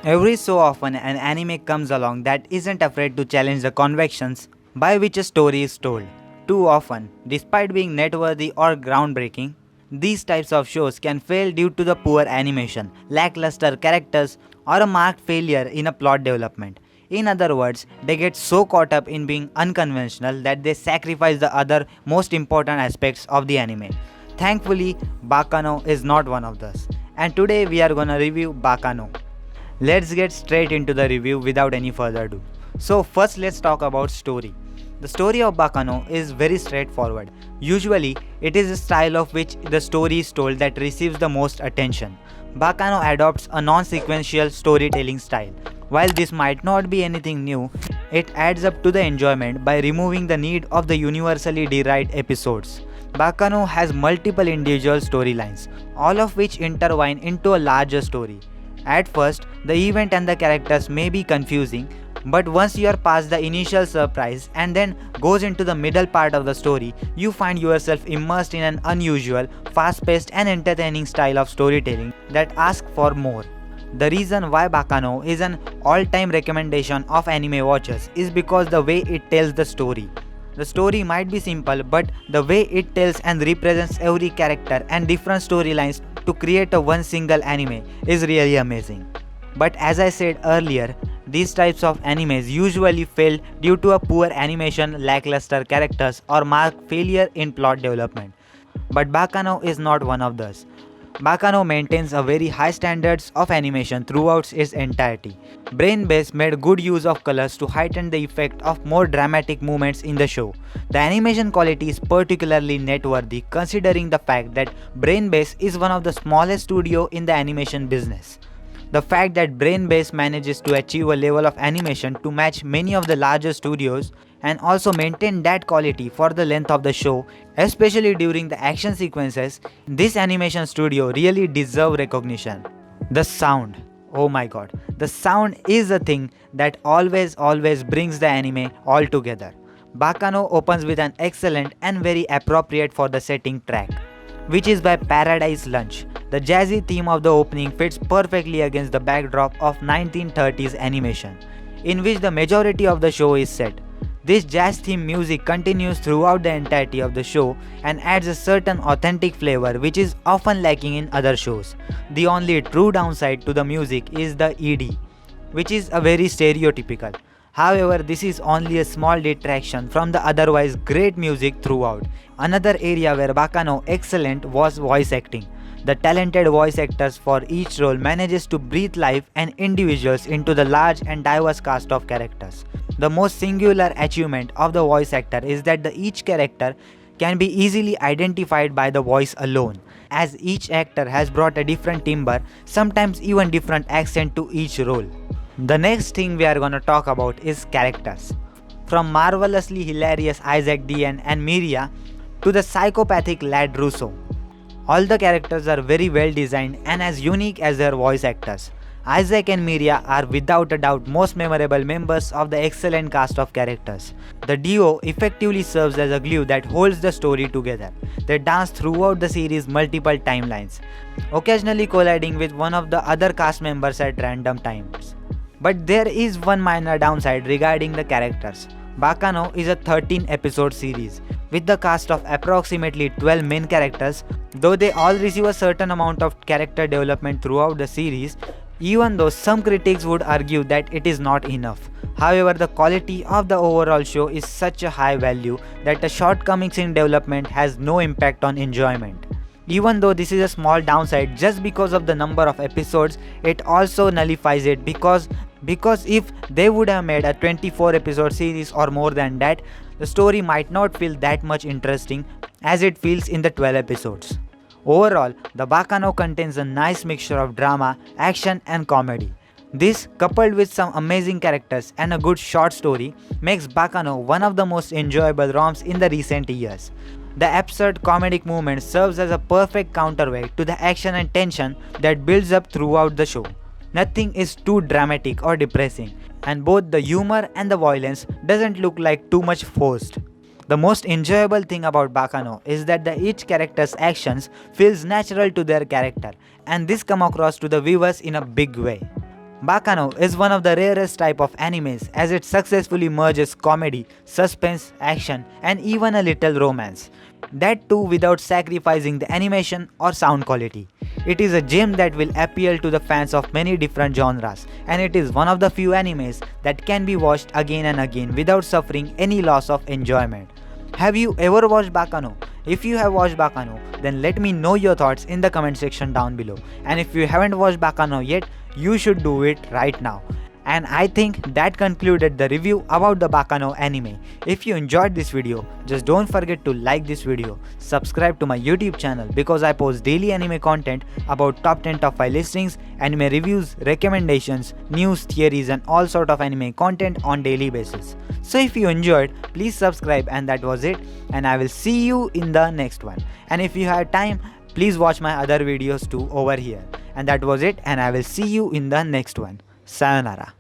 Every so often, an anime comes along that isn't afraid to challenge the conventions by which a story is told. Too often, despite being noteworthy or groundbreaking, these types of shows can fail due to the poor animation, lackluster characters, or a marked failure in a plot development. In other words, they get so caught up in being unconventional that they sacrifice the other most important aspects of the anime. Thankfully, Bakano is not one of those. And today we are gonna review Bakano. Let's get straight into the review without any further ado. So first let's talk about story. The story of Bakano is very straightforward. Usually, it is a style of which the story is told that receives the most attention. Bakano adopts a non-sequential storytelling style. While this might not be anything new, it adds up to the enjoyment by removing the need of the universally derived episodes. Bakano has multiple individual storylines, all of which intertwine into a larger story. At first, the event and the characters may be confusing, but once you are past the initial surprise and then goes into the middle part of the story, you find yourself immersed in an unusual, fast-paced and entertaining style of storytelling that asks for more. The reason why Bakano is an all-time recommendation of anime watchers is because the way it tells the story. The story might be simple, but the way it tells and represents every character and different storylines to create a one single anime is really amazing. But as I said earlier, these types of animes usually fail due to a poor animation, lackluster characters, or marked failure in plot development. But Bakano is not one of those. Bakano maintains a very high standards of animation throughout its entirety. Brainbase made good use of colors to heighten the effect of more dramatic moments in the show. The animation quality is particularly noteworthy considering the fact that Brainbase is one of the smallest studio in the animation business. The fact that Brainbase manages to achieve a level of animation to match many of the larger studios and also maintain that quality for the length of the show, especially during the action sequences, this animation studio really deserve recognition. The sound. Oh my god. The sound is a thing that always brings the anime all together. Bakano opens with an excellent and very appropriate for the setting track, which is by Paradise Lunch. The jazzy theme of the opening fits perfectly against the backdrop of 1930s animation, in which the majority of the show is set. This jazz theme music continues throughout the entirety of the show and adds a certain authentic flavor which is often lacking in other shows. The only true downside to the music is the ED, which is a very stereotypical. However, this is only a small detraction from the otherwise great music throughout. Another area where Bakano excellent was voice acting. The talented voice actors for each role manages to breathe life and individuals into the large and diverse cast of characters. The most singular achievement of the voice actor is that each character can be easily identified by the voice alone, as each actor has brought a different timbre, sometimes even different accent to each role. The next thing we are gonna talk about is characters. From marvelously hilarious Isaac Dean and Miria to the psychopathic lad Russo. All the characters are very well designed and as unique as their voice actors. Isaac and Miria are without a doubt most memorable members of the excellent cast of characters. The duo effectively serves as a glue that holds the story together. They dance throughout the series multiple timelines, occasionally colliding with one of the other cast members at random times. But there is one minor downside regarding the characters. Bakano is a 13 episode series with the cast of approximately 12 main characters. Though they all receive a certain amount of character development throughout the series, even though some critics would argue that it is not enough. However, the quality of the overall show is such a high value that the shortcomings in development has no impact on enjoyment. Even though this is a small downside, just because of the number of episodes, it also nullifies it because if they would have made a 24 episode series or more than that, the story might not feel that much interesting as it feels in the 12 episodes. Overall, the Bakano contains a nice mixture of drama, action and comedy. This, coupled with some amazing characters and a good short story, makes Bakano one of the most enjoyable ROMs in the recent years. The absurd comedic movement serves as a perfect counterweight to the action and tension that builds up throughout the show. Nothing is too dramatic or depressing, and both the humor and the violence doesn't look like too much forced. The most enjoyable thing about Bakano is that each character's actions feels natural to their character, and this come across to the viewers in a big way. Baccano is one of the rarest type of animes as it successfully merges comedy, suspense, action and even a little romance. That too without sacrificing the animation or sound quality. It is a gem that will appeal to the fans of many different genres, and it is one of the few animes that can be watched again and again without suffering any loss of enjoyment. Have you ever watched Baccano? If you have watched Baccano, then let me know your thoughts in the comment section down below. And if you haven't watched Baccano yet, you should do it right now. And I think that concluded the review about the Baccano anime. If you enjoyed this video, just don't forget to like this video, subscribe to my YouTube channel because I post daily anime content about top 10 top 5 listings, anime reviews, recommendations, news, theories and all sort of anime content on daily basis. So if you enjoyed, please subscribe, and that was it, and I will see you in the next one. And if you have time, please watch my other videos too over here. And that was it, and I will see you in the next one. Sayonara.